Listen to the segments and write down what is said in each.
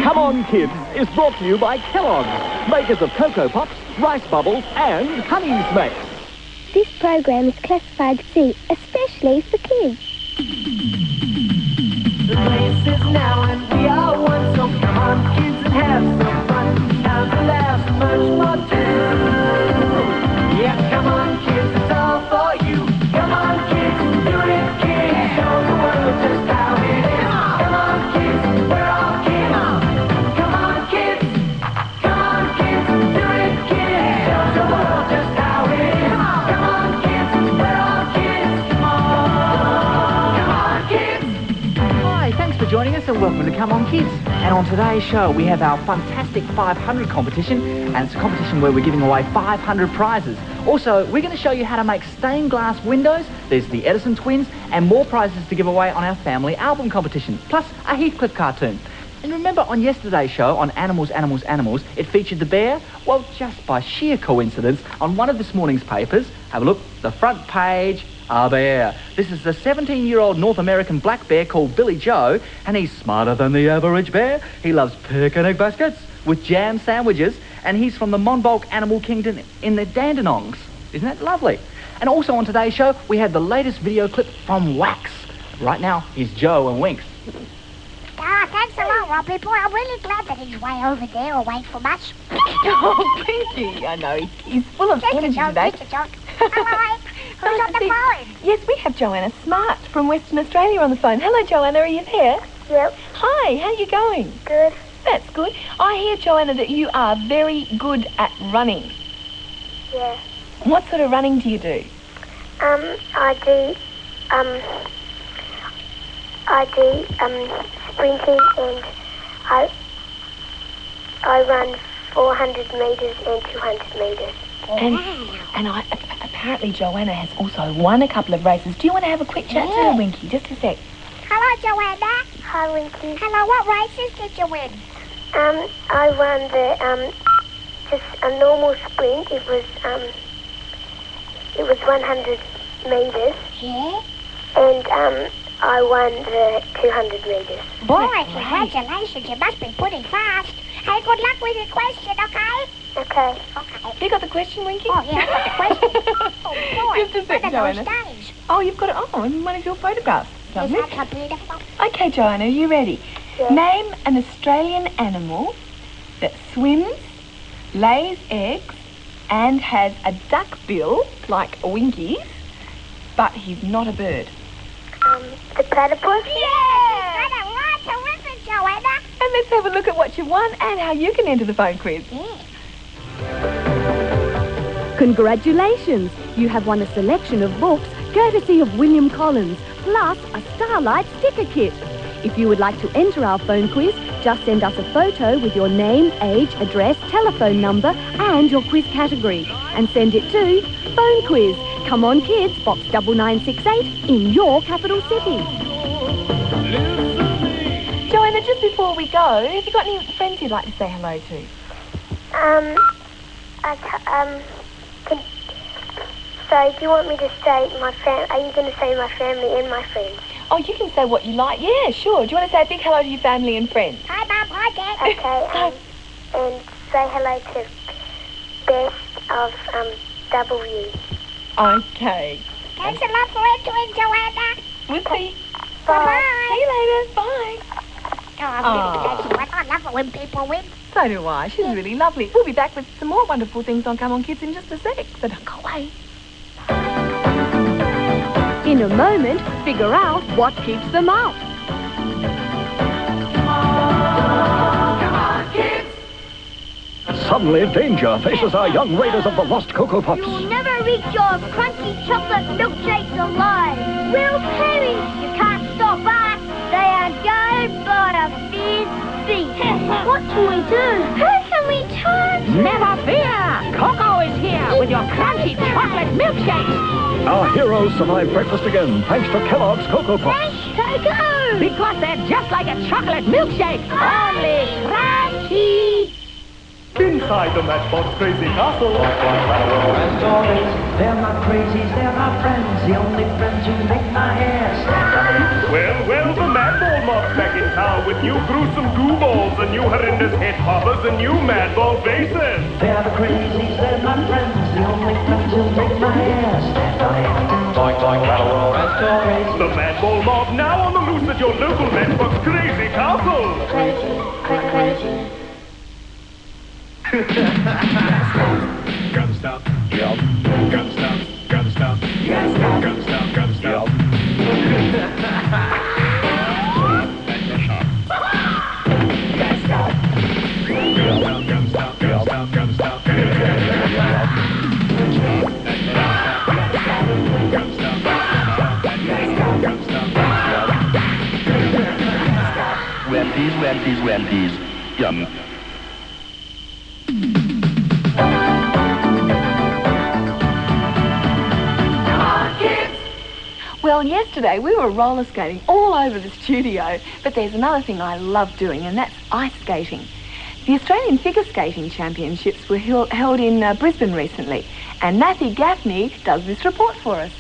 Come On Kids is brought to you by Kellogg's, makers of Cocoa Pops, Rice Bubbles and Honey Smacks. This program is classified C, especially for kids. The place is now and we are one, so come on kids and have some fun. Time to laugh, much more too. Yeah, come on kids, it's all for you. Come on kids, do it kids, show the world just how it is. Come on kids, we're all kids. Come on kids, do it kids, show the world just how it is. Come on kids, we're all kids. Come on kids. Hi, thanks for joining us and welcome to Come On Kids. And on today's show we have our fantastic 500 competition, and it's a competition where we're giving away 500 prizes. Also, we're going to show you how to make stained glass windows. There's the Edison twins and more prizes to give away on our family album competition, plus a Heathcliff cartoon. And remember on yesterday's show on Animals, Animals, Animals, it featured the bear? Well, just by sheer coincidence, on one of this morning's papers, have a look, the front page, a bear. This is a 17-year-old North American black bear called Billy Joe, and he's smarter than the average bear. He loves picnic baskets with jam sandwiches, and he's from the Monbulk Animal Kingdom in the Dandenongs. Isn't that lovely? And also on today's show, we had the latest video clip from Wax. Right now, here's Joe and Winks. Thanks a lot, Robbie. Boy, I'm really glad that he's way over there away from us. Oh, Pinky, I know. He's full of energy today. Hello. Who's on the phone? Yes, we have Joanna Smart from Western Australia on the phone. Hello, Joanna, are you there? Yep. Hi, how are you going? Good. That's good. I hear, Joanna, that you are very good at running. Yeah. What sort of running do you do? I do sprinting, and I run 400 metres and 200 metres. And apparently Joanna has also won a couple of races. Do you want to have a quick chat to her, Winky? Just a sec. Hello, Joanna. Hi, Winky. Hello, what races did you win? I won the just a normal sprint. It was 100 metres. Yeah? And I won the 200 metres. Boy, congratulations. You must be pretty fast. Hey, good luck with your question, okay? Okay. Have you got the question, Winky? Oh, yeah, I've got the question. Oh, boy. Just a sec, One Joanna. of those days. Oh, you've got it. Oh, in one of your photographs. Isn't Lovely. that beautiful? Okay, Joanna, are you ready? Yeah. Name an Australian animal that swims, lays eggs, and has a duck bill, like a Winky's, but he's not a bird. The platypus? Yeah! Got it right. Terrific, Joanna. And let's have a look at what you've won and how you can enter the phone quiz. Yeah. Congratulations! You have won a selection of books courtesy of William Collins, plus a Starlight sticker kit. If you would like to enter our phone quiz, just send us a photo with your name, age, address, telephone number and your quiz category, and send it to Phone Quiz, Come On Kids, Box 9968 in your capital city. Joanna, just before we go, have you got any friends you'd like to say hello to? So do you want me to say my are you going to say my family and my friends? Oh, you can say what you like. Yeah, sure. Do you want to say a big hello to your family and friends? Hi, Mum. Hi, Dad. Okay, and say hello to Best of W. Okay. Thanks a lot for entering, Joanna. We'll see. Bye-bye. See you later. Bye. Oh, I'm really glad you won. I love it when people win. So do I. She's really lovely. We'll be back with some more wonderful things on Come On Kids in just a sec, so don't go away. In a moment, figure out what keeps them out. Come on, kids. Suddenly, danger faces our young raiders of the lost Cocoa Pops. You'll never reach your crunchy chocolate milkshakes alive. We'll perish. You can't stop us. They are guarded by a fierce beast. What can we do? Who can we turn to? Never fear! Coco is here with your crunchy chocolate milkshakes. Our heroes survive breakfast again, thanks to Kellogg's Cocoa Pops. Thanks, Coco. Because they're just like a chocolate milkshake. Only crunchy. inside the Matchbox Crazy Castle. They're not crazies, they're my friends. The only friends who make my hair stand. Well, the Madball Mob's back in town with new gruesome goo balls and new horrendous head poppers and new Madball bases. They're the crazies, they're my friends. The only friends who make my hair stand. Boing, boing, rattle, roll, rest, The Madball Mob now on the loose at your local Matchbox Crazy Castle. Crazy. Gotta stop. Yep. Gotta stop. Gotta stop. Gotta stop. Gotta stop. Gotta stop. Wendy's. Yum. Well, yesterday we were roller skating all over the studio, but there's another thing I love doing, and that's ice skating. The Australian Figure Skating Championships were held in Brisbane recently, and Matthew Gaffney does this report for us.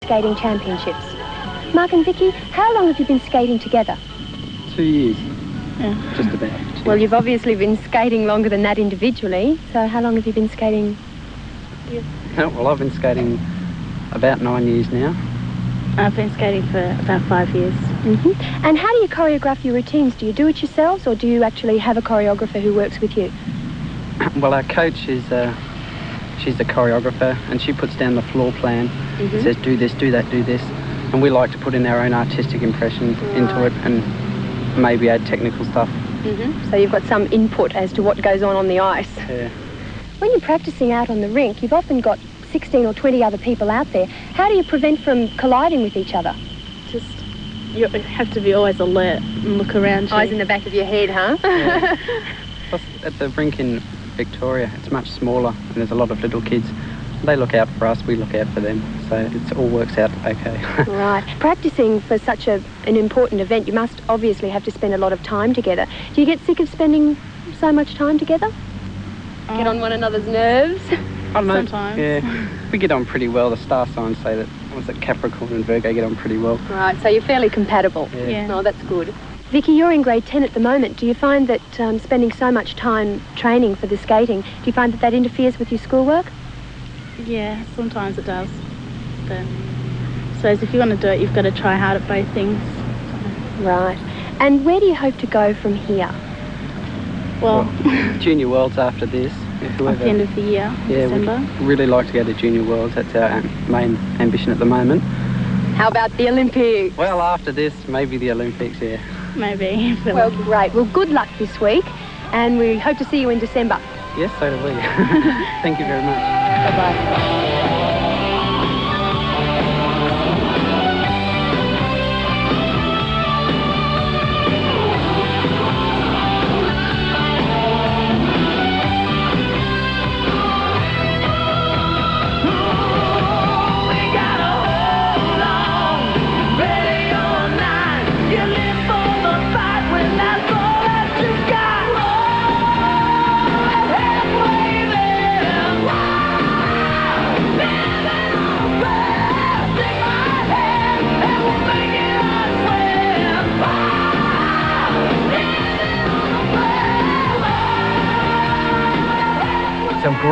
Skating Championships. Mark and Vicky, how long have you been skating together? 2 years. Yeah. Just about. Well, you've obviously been skating longer than that individually, so how long have you been skating? Well, I've been skating about 9 years now. I've been skating for about 5 years. Mm-hmm. And how do you choreograph your routines? Do you do it yourselves, or do you actually have a choreographer who works with you? Well, our coach is she's the choreographer, and she puts down the floor plan. Says do this, do that, do this, and we like to put in our own artistic impressions into it and maybe add technical stuff. So you've got some input as to what goes on the ice. Yeah. When you're practicing out on the rink, you've often got 16 or 20 other people out there. How do you prevent from colliding with each other? Just, you have to be always alert and look around you. Eyes in the back of your head, huh? Yeah. Plus, at the rink in Victoria, it's much smaller and there's a lot of little kids. They look out for us, we look out for them, so it all works out okay. Right. Practicing for such an important event, you must obviously have to spend a lot of time together. Do you get sick of spending so much time together? Get on one another's nerves? I don't know. Sometimes. Yeah, we get on pretty well. The star signs say that, Capricorn and Virgo get on pretty well. Right, so you're fairly compatible. Yeah. Oh, that's good. Vicky, you're in grade 10 at the moment. Do you find that spending so much time training for the skating, do you find that interferes with your schoolwork? Yeah, sometimes it does. But I suppose if you want to do it, you've got to try hard at both things. Right. And where do you hope to go from here? Well, Junior Worlds after this. at the end of the year, December. We'd really like to go to Junior Worlds. That's our main ambition at the moment. How about the Olympics? Well, after this, maybe the Olympics, yeah. Maybe. Well, great. Well, good luck this week, and we hope to see you in December. Yes, so do we. Thank you very much. Bye-bye.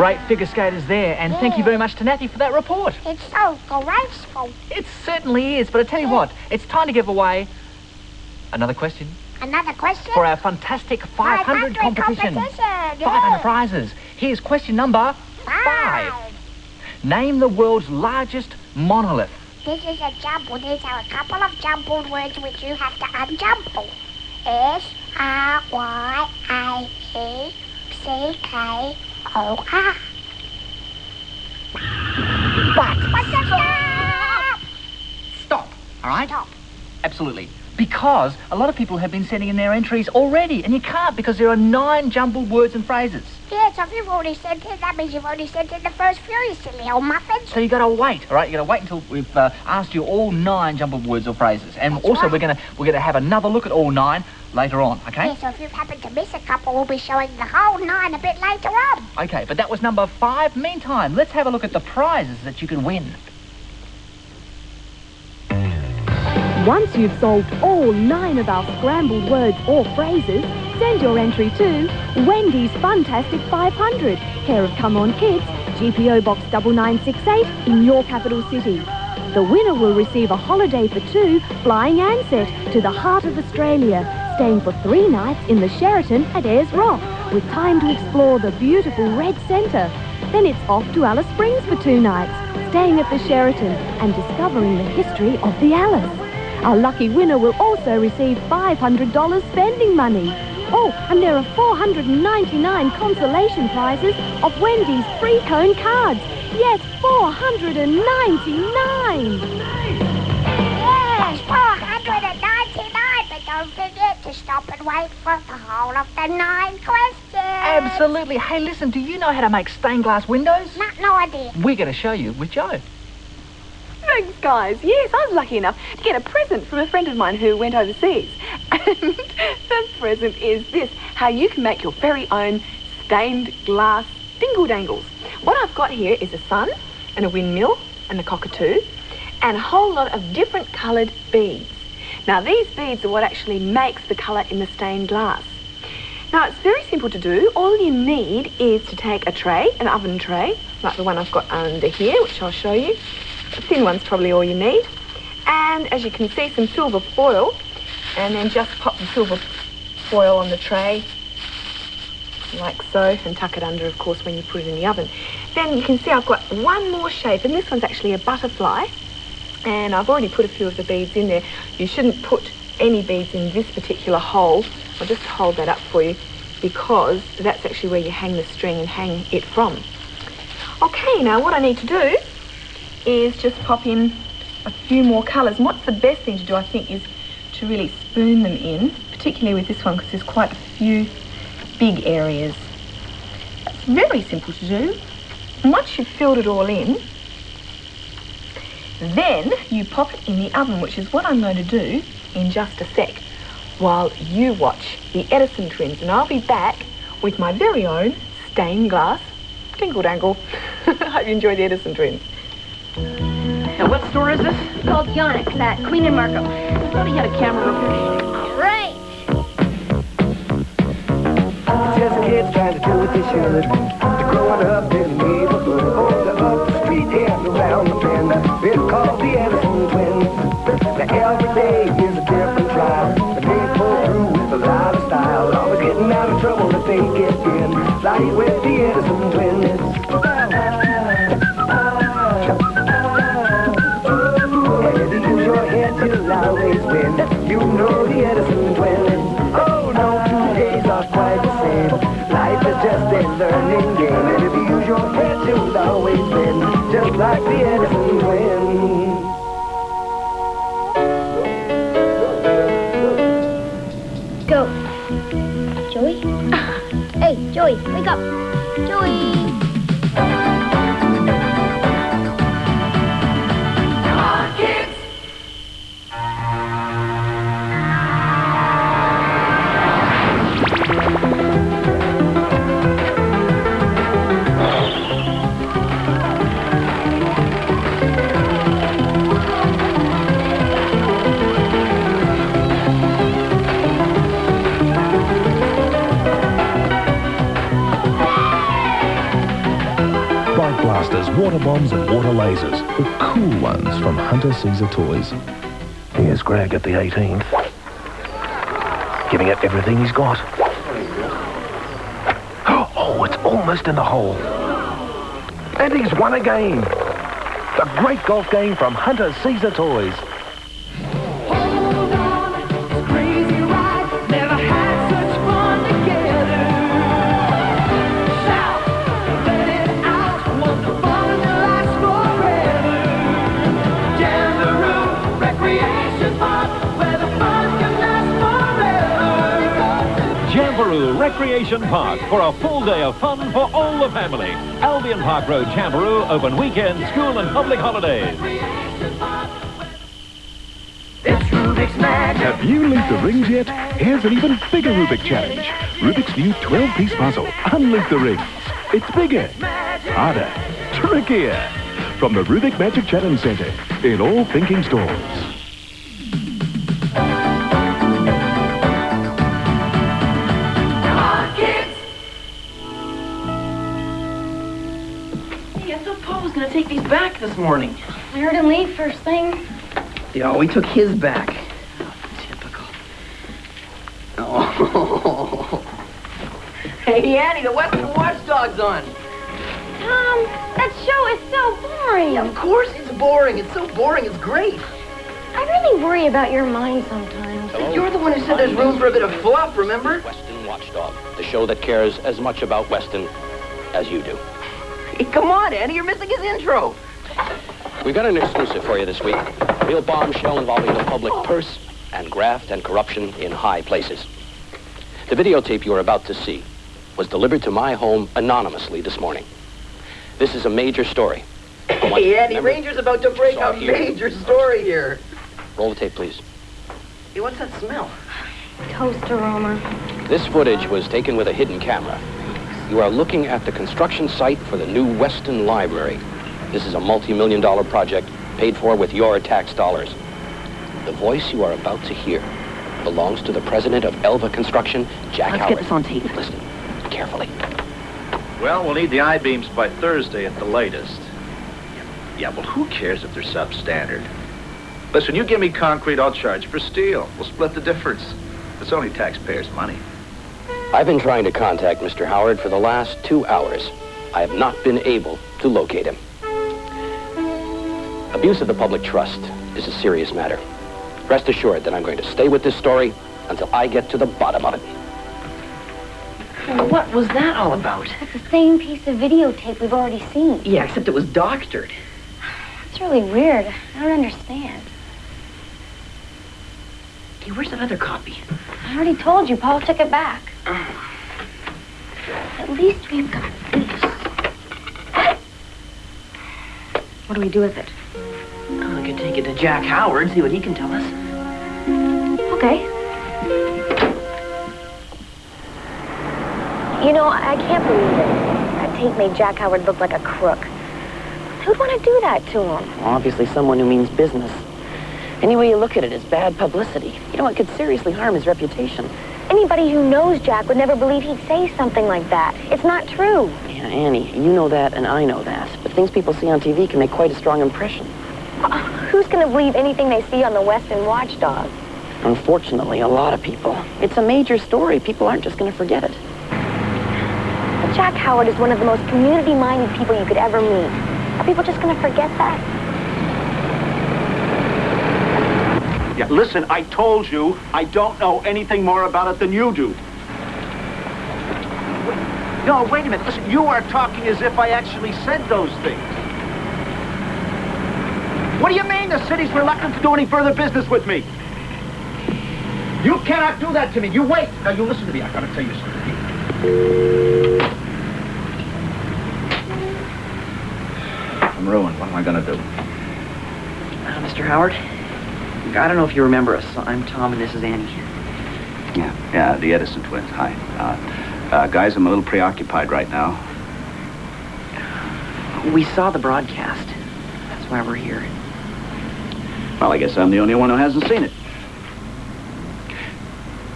great figure skaters there, and thank you very much to Nathy for that report. It's so graceful. It certainly is, but I tell you what, it's time to give away another question. Another question? For our fantastic 500 competition. 500 prizes. Here's question number 5. Name the world's largest monolith. This is a jumble. These are a couple of jumbled words which you have to unjumble. S-R-Y-A-E-C-K-O-R. But What's that? stop, all right? Stop. Absolutely. Because a lot of people have been sending in their entries already, and you can't because there are 9 jumbled words and phrases. Yeah, so if you've already sent in, that means you've already sent in the first few, you silly old muffins. So you got to wait, all right? You got to wait until we've asked you all 9 jumbled words or phrases, and That's also right. we're gonna have another look at all 9 later on, okay? Yeah, so if you've happened to miss a couple, we'll be showing the whole 9 a bit later on. Okay, but that was number 5. Meantime, let's have a look at the prizes that you can win. Once you've solved all 9 of our scrambled words or phrases, send your entry to Wendy's Funtastic 500, care of Come On Kids, GPO Box 9968 in your capital city. The winner will receive a holiday for 2 flying Ansett to the heart of Australia, staying for 3 nights in the Sheraton at Ayers Rock, with time to explore the beautiful Red Centre. Then it's off to Alice Springs for 2 nights, staying at the Sheraton and discovering the history of the Alice. Our lucky winner will also receive $500 spending money. Oh, and there are 499 consolation prizes of Wendy's free cone cards. Yes, 499! Yes, 499, but don't forget to stop and wait for the whole of the 9 questions. Absolutely. Hey, listen, do you know how to make stained glass windows? No idea. We're going to show you with Joe. Thanks, guys. Yes, I was lucky enough to get a present from a friend of mine who went overseas. And the present is this, how you can make your very own stained glass dingle-dangles. What I've got here is a sun and a windmill and a cockatoo and a whole lot of different coloured beads. Now, these beads are what actually makes the colour in the stained glass. Now, it's very simple to do. All you need is to take a tray, an oven tray, like the one I've got under here, which I'll show you. A thin one's probably all you need. And as you can see, some silver foil, and then just pop the silver foil on the tray like so, and tuck it under, of course, when you put it in the oven. Then you can see I've got one more shape, and this one's actually a butterfly, and I've already put a few of the beads in there. You shouldn't put any beads in this particular hole. I'll just hold that up for you because that's actually where you hang the string and hang it from. Okay, now what I need to do is just pop in a few more colours. And what's the best thing to do, I think, is to really spoon them in, particularly with this one because there's quite a few big areas. It's very simple to do. And once you've filled it all in, then you pop it in the oven, which is what I'm going to do in just a sec, while you watch the Edison twins. And I'll be back with my very own stained glass dingle-dangle. I hope you enjoy the Edison twins. Now, what store is this? It's called Yonex at Queen and Markham. I thought he had a camera over here. Great! Just kids trying to do what they should. They're growing up in the neighborhood. Oh, they're up the street and around the bend. It's called the Edison twins. Now every day is a different trial. And they pull through with a lot of style. Always getting out of trouble if they get in. Like with the Edison twins. You'll always win. You know the Edison twins. Oh no, 2 days are quite the same. Life is just a learning game. And if you use your head, you'll always win. Just like the Edison twins. Go. Joey? Hey, Joey, wake up. Joey! water bombs and water lasers, the cool ones from Hunter Caesar Toys. Here's Greg at the 18th, giving it everything he's got. Oh, it's almost in the hole. And he's won again. A great golf game from Hunter Caesar Toys. Recreation Park for a full day of fun for all the family. Albion Park Road, Chamberoo, open weekends, school and public holidays. It's Rubik's Magic. Have you linked the rings yet? Here's an even bigger Rubik challenge. Rubik's new 12-piece puzzle. Unlink the rings. It's bigger, harder, trickier. From the Rubik Magic Challenge Centre in all thinking stores. Take these back this morning. I heard him leave first thing. Yeah, we took his back. Typical. Oh. Hey, Annie, the Western Watchdog's on. Tom, that show is so boring. Yeah, of course it's boring. It's so boring, it's great. I really worry about your mind sometimes. Hello? You're the one who said there's room for a bit of fluff, remember? Western Watchdog, the show that cares as much about Weston as you do. Hey, come on, Annie, you're missing his intro. We've got an exclusive for you this week. A real bombshell involving the public purse and graft and corruption in high places. The videotape you are about to see was delivered to my home anonymously this morning. This is a major story. Hey, Annie, Ranger's about to break a major story here. Roll the tape, please. Hey, what's that smell? Toast aroma. This footage was taken with a hidden camera. You are looking at the construction site for the new Weston Library. This is a multi-million-dollar project paid for with your tax dollars. The voice you are about to hear belongs to the president of Elva Construction, Jack Howard. Let's get this on tape. Listen carefully. Well, we'll need the I-beams by Thursday at the latest. Yeah, well, who cares if they're substandard? Listen, you give me concrete, I'll charge for steel. We'll split the difference. It's only taxpayers' money. I've been trying to contact Mr. Howard for the last 2 hours. I have not been able to locate him. Abuse of the public trust is a serious matter. Rest assured that I'm going to stay with this story until I get to the bottom of it. Well, what was that all about? It's the same piece of videotape we've already seen. Yeah, except it was doctored. It's really weird. I don't understand. Hey, where's that other copy? I already told you, Paul took it back. At least we've got this. What do we do with it? Oh, we could take it to Jack Howard, see what he can tell us. Okay. You know, I can't believe it. That tape made Jack Howard look like a crook. Who'd want to do that to him? Well, obviously someone who means business. Any way you look at it, it's bad publicity. You know, it could seriously harm his reputation. Anybody who knows Jack would never believe he'd say something like that. It's not true. Yeah, Annie, you know that and I know that. But things people see on TV can make quite a strong impression. Who's going to believe anything they see on the Western Watchdog? Unfortunately, a lot of people. It's a major story. People aren't just going to forget it. But Jack Howard is one of the most community-minded people you could ever meet. Are people just going to forget that? Yeah, listen, I told you I don't know anything more about it than you do. No, wait a minute. Listen, you are talking as if I actually said those things. What do you mean the city's reluctant to do any further business with me? You cannot do that to me. You wait. Now, you listen to me. I gotta tell you something. I'm ruined. What am I gonna do? Mr. Howard, I don't know if you remember us. I'm Tom and this is Annie. Yeah, the Edison twins. Hi. Guys, I'm a little preoccupied right now. We saw the broadcast. That's why we're here. Well, I guess I'm the only one who hasn't seen it.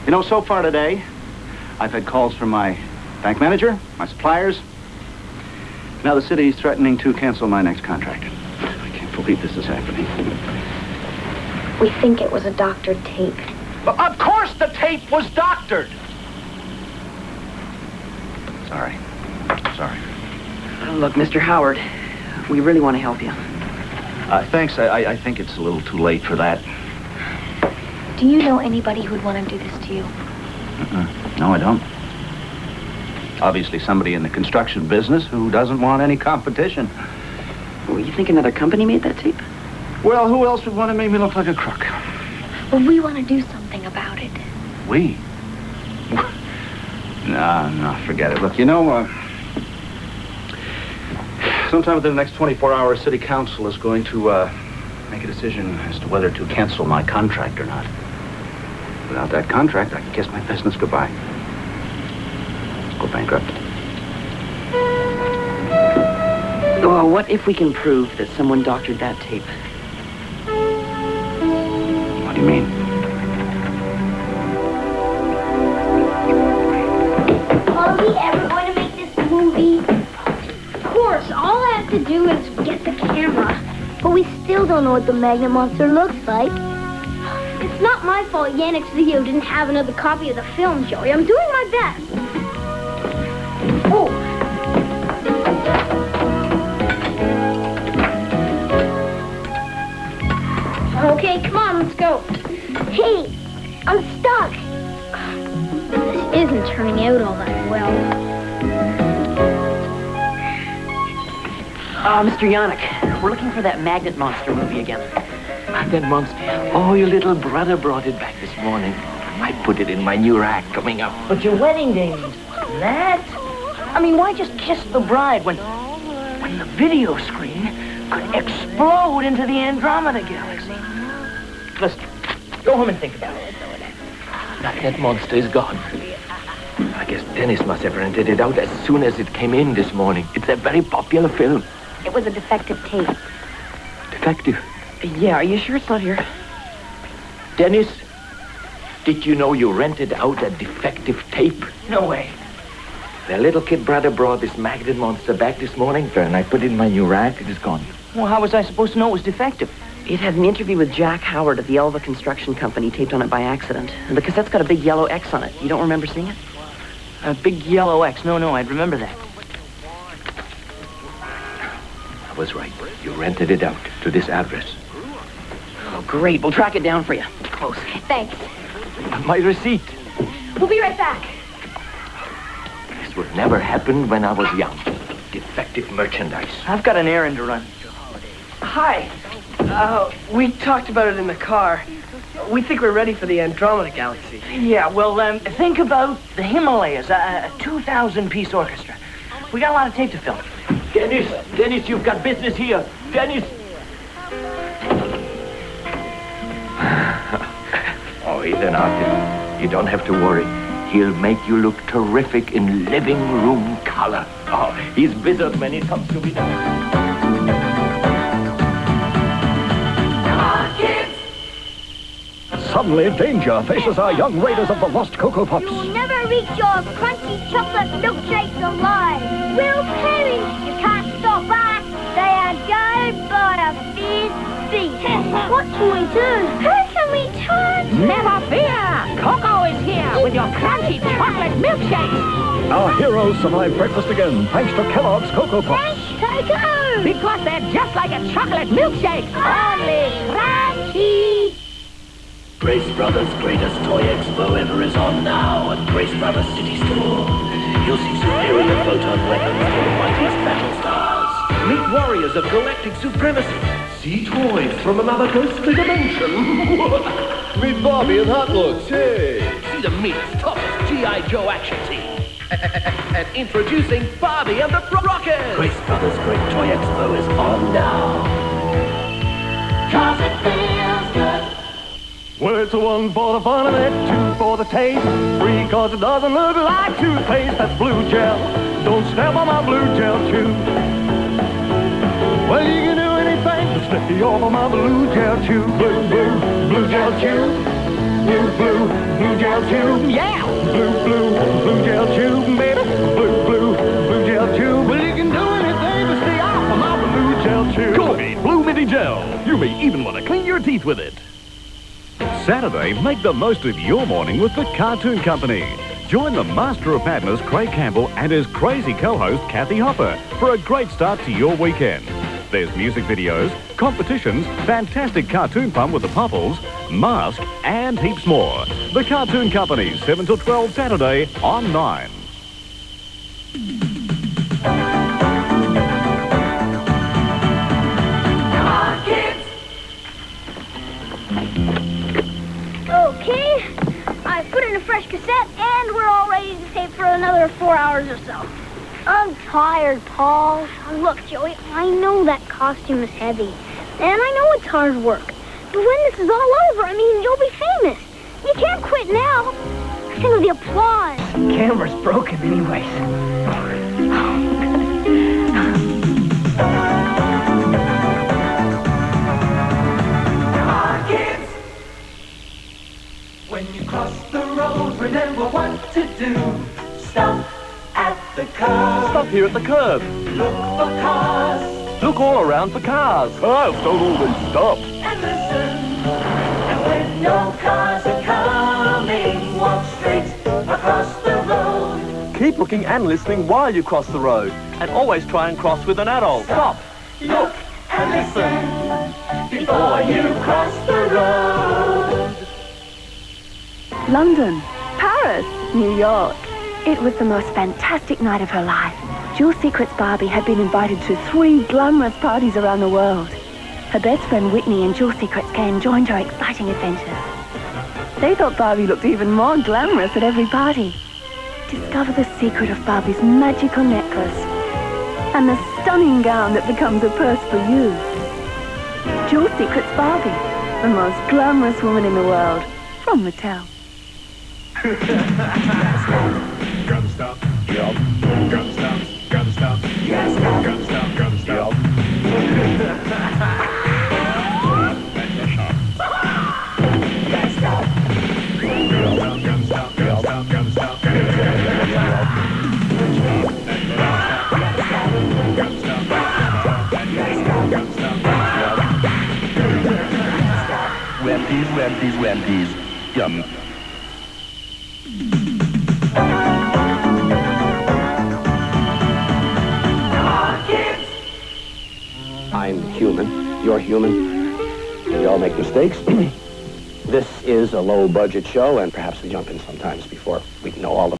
You know, so far today, I've had calls from my bank manager, my suppliers, Now the city is threatening to cancel my next contract. I can't believe this is happening. We think it was a doctored tape. Of course the tape was doctored. Sorry. Look, Mr. Howard, we really want to help you. Thanks. I think it's a little too late for that. Do you know anybody who'd want to do this to you? No, I don't. Obviously somebody in the construction business who doesn't want any competition. Well, you think another company made that tape? Well, who else would want to make me look like a crook? Well, we want to do something about it. We? No, forget it. Look, you know, sometime within the next 24 hours, City Council is going to make a decision as to whether to cancel my contract or not. Without that contract, I can kiss my business goodbye. Go bankrupt. Well, what if we can prove that someone doctored that tape? What do you mean? Are we ever going to make this movie? Of course, all I have to do is get the camera. But we still don't know what the Magnet Monster looks like. It's not my fault Yannick Zio didn't have another copy of the film, Joey. I'm doing my best. Oh! Okay, come on, let's go. Hey, I'm stuck. This isn't turning out all that well. Mr. Yannick, we're looking for that Magnet Monster movie again. Magnet Monster? Oh, your little brother brought it back this morning. I put it in my new rack coming up. But your wedding day, that? I mean, why just kiss the bride when the video screen could explode into the Andromeda Galaxy? Listen, go home and think about it. That monster is gone. I guess Dennis must have rented it out as soon as it came in this morning. It's a very popular film. It was a defective tape. Defective? Yeah, are you sure it's not here? Dennis, did you know you rented out a defective tape? No way. The little kid brother brought this Magnet Monster back this morning, and I put it in my new rack. It is gone. Well, how was I supposed to know it was defective? It had an interview with Jack Howard at the Elva Construction Company taped on it by accident. And the cassette's got a big yellow X on it. You don't remember seeing it? A big yellow X. No, I'd remember that. I was right. You rented it out to this address. Oh, great. We'll track it down for you. Close. Thanks. My receipt. We'll be right back. This would never happen when I was young. Defective merchandise. I've got an errand to run. Hi. We talked about it in the car. We think we're ready for the Andromeda Galaxy. Yeah, well, think about the Himalayas, a 2,000-piece orchestra. We got a lot of tape to film. Dennis, you've got business here. Dennis! Oh, Ethan Arkin, you don't have to worry. He'll make you look terrific in living room color. Oh, he's wizard when it comes to me now. Suddenly, danger faces our young raiders of the lost Cocoa Pops. You'll never reach your crunchy chocolate milkshakes alive. We'll perish. You can't stop us. They are guarded by a fierce beast. What can we do? Who can we turn to? Never fear! Coco is here with your crunchy chocolate milkshake. Our heroes survive breakfast again, thanks to Kellogg's Cocoa Pops. Thanks, Coco! Because they're just like a chocolate milkshake. Only crunchy. Grace Brothers' greatest toy expo ever is on now at Grace Brothers City Store. You'll see superior photon weapons for the mightiest battle stars. Meet warriors of galactic supremacy. See toys from another ghostly dimension. Meet Barbie and Hot Looks, hey! See the meanest, toughest G.I. Joe action team. And introducing Barbie and the Rockets! Grace Brothers' Great Toy Expo is on now. 'Cause it feels good. Well, it's a 1 for the fun of it, 2 for the taste, 3 'cause it doesn't look like toothpaste. That's blue gel. Don't step on my blue gel chew. Well, you can do anything but slip you off of my blue gel chew. Blue gel chew. Blue gel chew. Yeah. Blue gel chew, baby. Blue gel chew. Well, you can do anything City Gel. You may even want to clean your teeth with it. Saturday, make the most of your morning with the Cartoon Company. Join the Master of Madness, Craig Campbell, and his crazy co-host, Kathy Hopper, for a great start to your weekend. There's music videos, competitions, fantastic cartoon fun with the Popples, Mask, and heaps more. The Cartoon Company, 7 till 12 Saturday on 9. Okay, I've put in a fresh cassette, and we're all ready to tape for another 4 hours or so. I'm tired, Paul. Look, Joey, I know that costume is heavy, and I know it's hard work. But when this is all over, I mean, you'll be famous. You can't quit now. Think of the applause. Camera's broken anyways. When you cross the road, remember what to do. Stop at the curb. Stop here at the curb. Look for cars. Look all around for cars. Cars don't always stop. And listen. And when no cars are coming, walk straight across the road. Keep looking and listening while you cross the road. And always try and cross with an adult. Stop. Look and listen before you cross the road. London, Paris, New York. It was the most fantastic night of her life. Jewel Secret's Barbie had been invited to 3 glamorous parties around the world. Her best friend Whitney and Jewel Secret's gang joined her exciting adventures. They thought Barbie looked even more glamorous at every party. Discover the secret of Barbie's magical necklace and the stunning gown that becomes a purse for you. Jewel Secret's Barbie, the most glamorous woman in the world, from Mattel. Gotta stop, yep. Gotta stop, yes, gotta stop, yep. Rampies, yum. I'm human. You're human. We all make mistakes. This is a low-budget show, and perhaps we jump in sometimes before we know all the